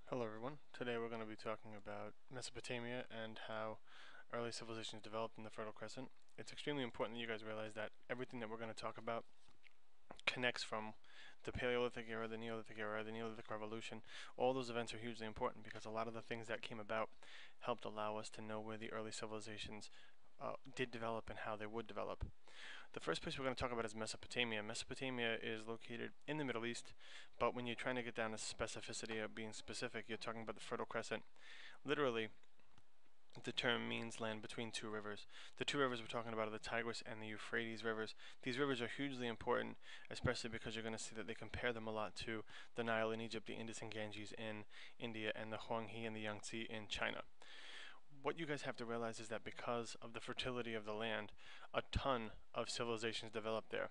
Hello everyone. Today we're going to be talking about Mesopotamia and how early civilizations developed in the Fertile Crescent. It's extremely important that you guys realize that everything that we're going to talk about connects from the Paleolithic era, the Neolithic Revolution. All those events are hugely important because a lot of the things that came about helped allow us to know where the early civilizations did develop and how they would develop. The first place we're going to talk about is Mesopotamia. Mesopotamia is located in the Middle East, but when you're trying to get down to specificity of being specific, you're talking about the Fertile Crescent. Literally, the term means land between two rivers. The two rivers we're talking about are the Tigris and the Euphrates rivers. These rivers are hugely important, especially because you're going to see that they compare them a lot to the Nile in Egypt, the Indus and Ganges in India, and the Huanghe and the Yangtze in China. What you guys have to realize is that because of the fertility of the land, a ton of civilizations developed there.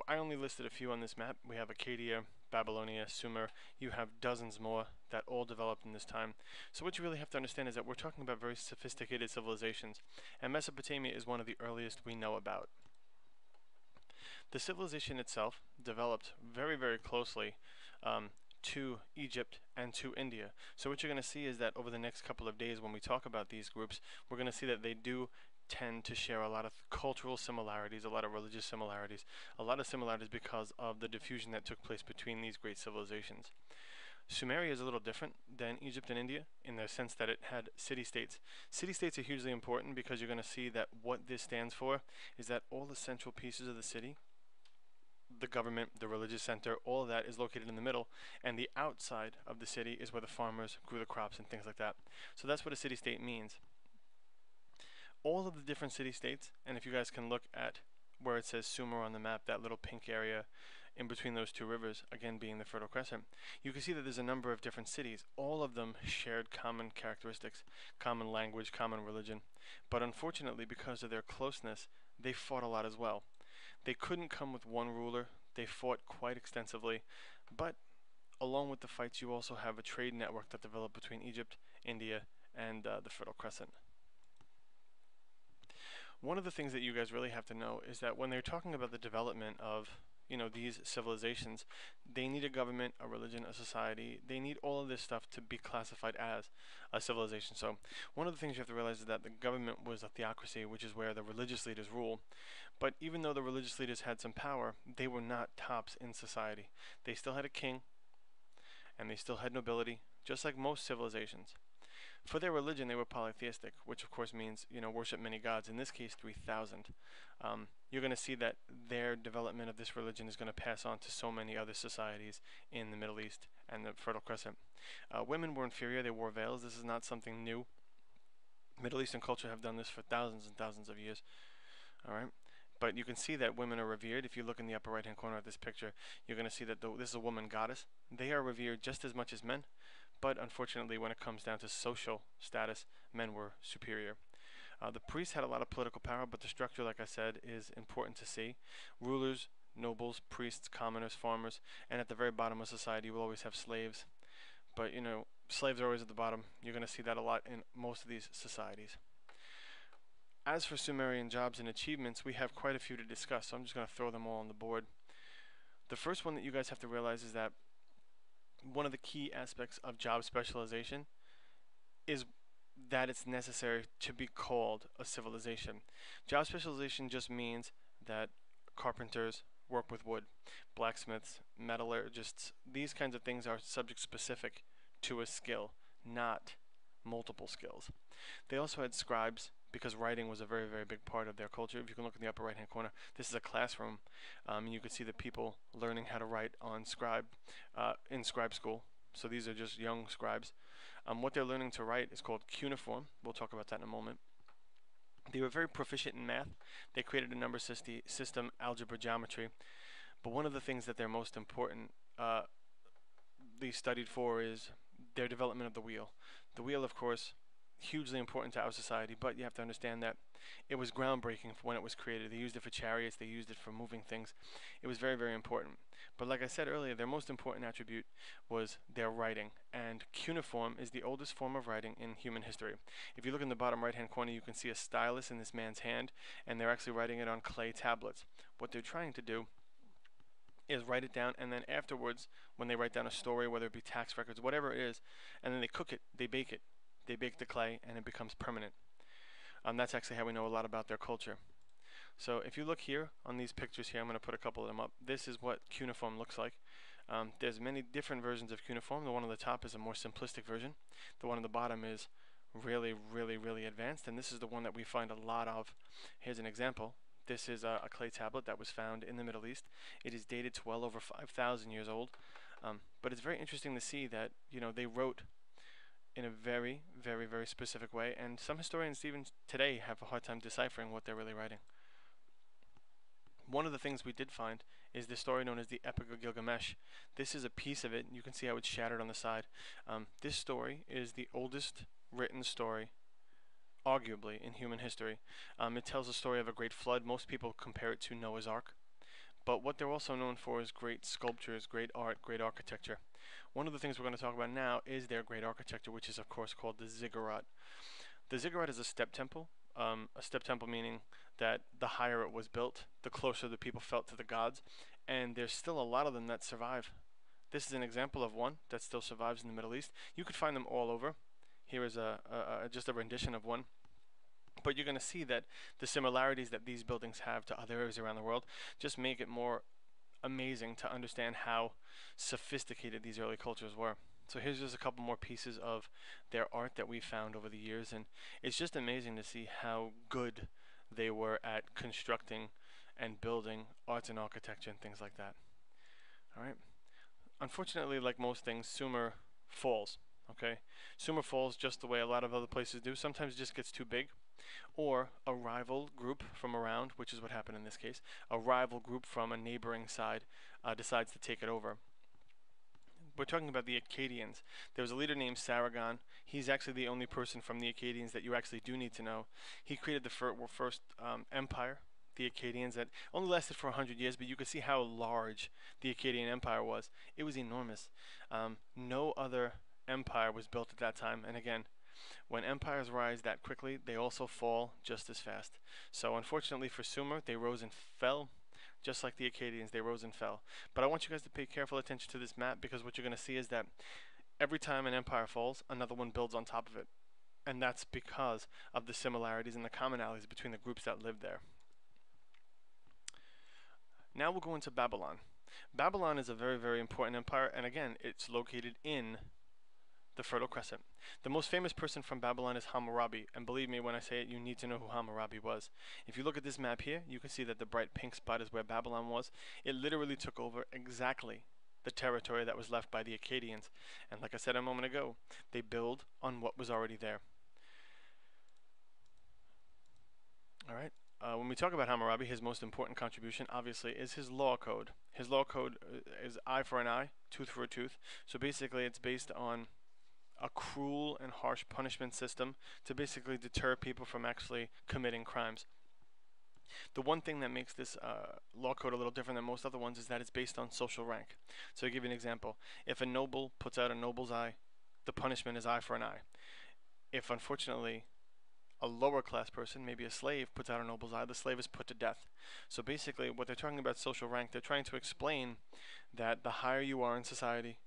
I only listed a few on this map. We have Acadia, Babylonia, Sumer. You have dozens more that all developed in this time. So what you really have to understand is that we're talking about very sophisticated civilizations, and Mesopotamia is one of the earliest we know about. The civilization itself developed very, very closely to Egypt and to India. So what you're going to see is that over the next couple of days when we talk about these groups, we're going to see that they do tend to share a lot of cultural similarities, a lot of religious similarities, a lot of similarities because of the diffusion that took place between these great civilizations. Sumeria is a little different than Egypt and India in the sense that it had city-states. City-states are hugely important because you're going to see that what this stands for is that all the central pieces of the city, the government, the religious center, all of that is located in the middle, and the outside of the city is where the farmers grew the crops and things like that. So that's what a city-state means. All of the different city-states, and if you guys can look at where it says Sumer on the map, that little pink area in between those two rivers, again being the Fertile Crescent, you can see that there's a number of different cities. All of them shared common characteristics, common language, common religion. But unfortunately, because of their closeness, they fought a lot as well. They couldn't come with one ruler. They fought quite extensively. But along with the fights, you also have a trade network that developed between Egypt, India, and the Fertile Crescent. One of the things that you guys really have to know is that when they're talking about the development of these civilizations, they need a government, a religion, a society. They need all of this stuff to be classified as a civilization. So one of the things you have to realize is that the government was a theocracy, which is where the religious leaders rule. But even though the religious leaders had some power, they were not tops in society. They still had a king, and they still had nobility, just like most civilizations. For their religion, they were polytheistic, which of course means, worship many gods, in this case 3,000. You're going to see that their development of this religion is going to pass on to so many other societies in the Middle East and the Fertile Crescent. Women were inferior, they wore veils. This is not something new. Middle Eastern culture have done this for thousands and thousands of years. All right. But you can see that women are revered. If you look in the upper right hand corner of this picture, you're going to see that this is a woman goddess. They are revered just as much as men, but unfortunately, when it comes down to social status, men were superior. The priests had a lot of political power, but the structure, like I said, is important to see. Rulers, nobles, priests, commoners, farmers, and at the very bottom of society, you will always have slaves. But, slaves are always at the bottom. You're going to see that a lot in most of these societies. As for Sumerian jobs and achievements, we have quite a few to discuss, so I'm just going to throw them all on the board. The first one that you guys have to realize is that one of the key aspects of job specialization is that it's necessary to be called a civilization. Job specialization just means that carpenters work with wood, blacksmiths, metallurgists, these kinds of things are subject specific to a skill, not multiple skills. They also had scribes because writing was a very, very big part of their culture. If you can look in the upper right hand corner, this is a classroom, and you can see the people learning how to write on in scribe school. So these are just young scribes. What they're learning to write is called cuneiform. We'll talk about that in a moment. They were very proficient in math. They created a number system, algebra, geometry. But one of the things that they're most important they studied for is their development of the wheel. The wheel, of course, hugely important to our society, but you have to understand that it was groundbreaking for when it was created. They used it for chariots, they used it for moving things. It was very, very important. But like I said earlier, their most important attribute was their writing, and cuneiform is the oldest form of writing in human history. If you look in the bottom right hand corner, you can see a stylus in this man's hand, and they're actually writing it on clay tablets. What they're trying to do is write it down, and then afterwards, when they write down a story, whether it be tax records, whatever it is, and then they cook it, they bake it. They bake the clay, and it becomes permanent. That's actually how we know a lot about their culture. So if you look here on these pictures here, I'm going to put a couple of them up. This is what cuneiform looks like. There's many different versions of cuneiform. The one on the top is a more simplistic version. The one on the bottom is really, really, really advanced, and this is the one that we find a lot of. Here's an example. This is a clay tablet that was found in the Middle East. It is dated to well over 5,000 years old, but it's very interesting to see that they wrote in a very, very, very specific way, and some historians even today have a hard time deciphering what they're really writing. One of the things we did find is the story known as the Epic of Gilgamesh. This is a piece of it. You can see how it's shattered on the side. This story is the oldest written story, arguably, in human history. It tells the story of a great flood. Most people compare it to Noah's Ark. But what they're also known for is great sculptures, great art, great architecture. One of the things we're going to talk about now is their great architecture, which is, of course, called the ziggurat. The ziggurat is a step temple. A step temple meaning that the higher it was built, the closer the people felt to the gods, and there's still a lot of them that survive. This is an example of one that still survives in the Middle East. You could find them all over. Here is just a rendition of one. But you're going to see that the similarities that these buildings have to other areas around the world just make it more amazing to understand how sophisticated these early cultures were. So here's just a couple more pieces of their art that we found over the years, and it's just amazing to see how good they were at constructing and building arts and architecture and things like that. Alright. Unfortunately, like most things, Sumer falls. Okay? Sumer falls just the way a lot of other places do. Sometimes it just gets too big. Or a rival group from around, which is what happened in this case, a rival group from a neighboring side decides to take it over. We're talking about the Akkadians. There was a leader named Sargon. He's actually the only person from the Akkadians that you actually do need to know. He created the first empire, the Akkadians, that only lasted for 100 years, but you could see how large the Akkadian Empire was. It was enormous. No other empire was built at that time, and again, when empires rise that quickly, they also fall just as fast. So unfortunately for Sumer, they rose and fell. Just like the Akkadians, they rose and fell. But I want you guys to pay careful attention to this map, because what you're going to see is that every time an empire falls, another one builds on top of it. And that's because of the similarities and the commonalities between the groups that live there. Now we'll go into Babylon. Babylon is a very, very important empire, and again, it's located in the Fertile Crescent. The most famous person from Babylon is Hammurabi, and believe me when I say it, you need to know who Hammurabi was. If you look at this map here, you can see that the bright pink spot is where Babylon was. It literally took over exactly the territory that was left by the Akkadians. And like I said a moment ago, they build on what was already there. Alright, when we talk about Hammurabi, his most important contribution, obviously, is his law code. His law code is eye for an eye, tooth for a tooth. So basically, it's based on a cruel and harsh punishment system to basically deter people from actually committing crimes. The one thing that makes this law code a little different than most other ones is that it's based on social rank. So I'll give you an example. If a noble puts out a noble's eye, the punishment is eye for an eye. If unfortunately a lower class person, maybe a slave, puts out a noble's eye, the slave is put to death. So basically what they're talking about social rank, they're trying to explain that the higher you are in society,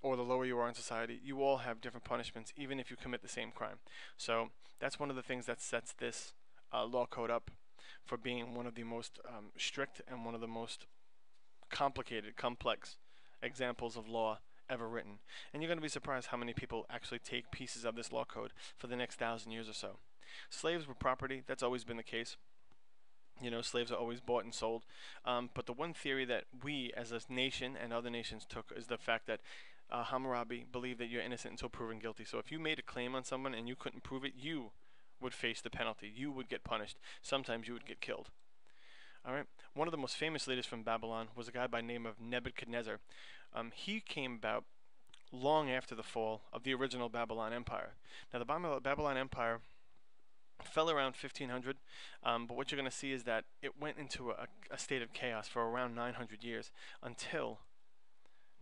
or the lower you are in society, you all have different punishments, even if you commit the same crime. So that's one of the things that sets this law code up for being one of the most strict and one of the most complicated, complex examples of law ever written. And you're going to be surprised how many people actually take pieces of this law code for the next 1,000 years or so. Slaves were property. That's always been the case. You know, slaves are always bought and sold. But the one theory that we as a nation and other nations took is the fact that Hammurabi believed that you're innocent until proven guilty. So if you made a claim on someone and you couldn't prove it, you would face the penalty. You would get punished. Sometimes you would get killed. Alright, one of the most famous leaders from Babylon was a guy by the name of Nebuchadnezzar. He came about long after the fall of the original Babylon Empire. Now the Babylon Empire fell around 1500, but what you're going to see is that it went into a state of chaos for around 900 years until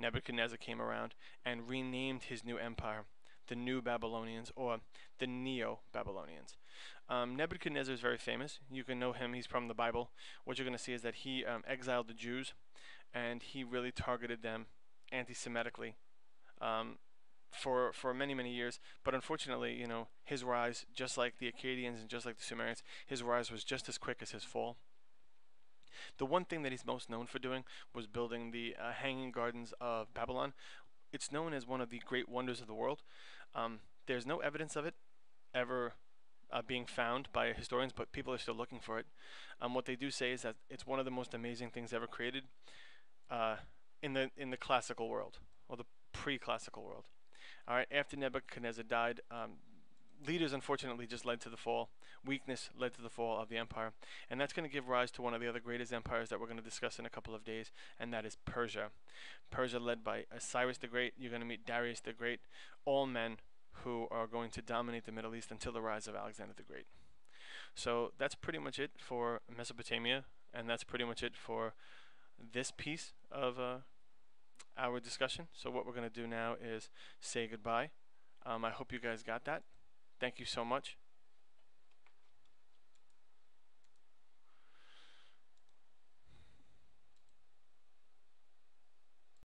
Nebuchadnezzar came around and renamed his new empire the New Babylonians, or the Neo-Babylonians. Nebuchadnezzar is very famous. You can know him. He's from the Bible. What you're going to see is that he exiled the Jews, and he really targeted them anti-Semitically um, for many years. But unfortunately, his rise, just like the Akkadians and just like the Sumerians, his rise was just as quick as his fall. The one thing that he's most known for doing was building the Hanging Gardens of Babylon. It's known as one of the great wonders of the world. There's no evidence of it ever being found by historians, but people are still looking for it. What they do say is that it's one of the most amazing things ever created in the classical world, or the pre-classical world. All right, after Nebuchadnezzar died, leaders unfortunately just led to the fall. Weakness led to the fall of the empire, and that's going to give rise to one of the other greatest empires that we're going to discuss in a couple of days, and that is Persia. Persia, led by Cyrus the Great. You're going to meet Darius the Great, all men who are going to dominate the Middle East until the rise of Alexander the Great. So that's pretty much it for Mesopotamia, and that's pretty much it for this piece of our discussion. So what we're going to do now is say goodbye. I hope you guys got that. Thank you so much.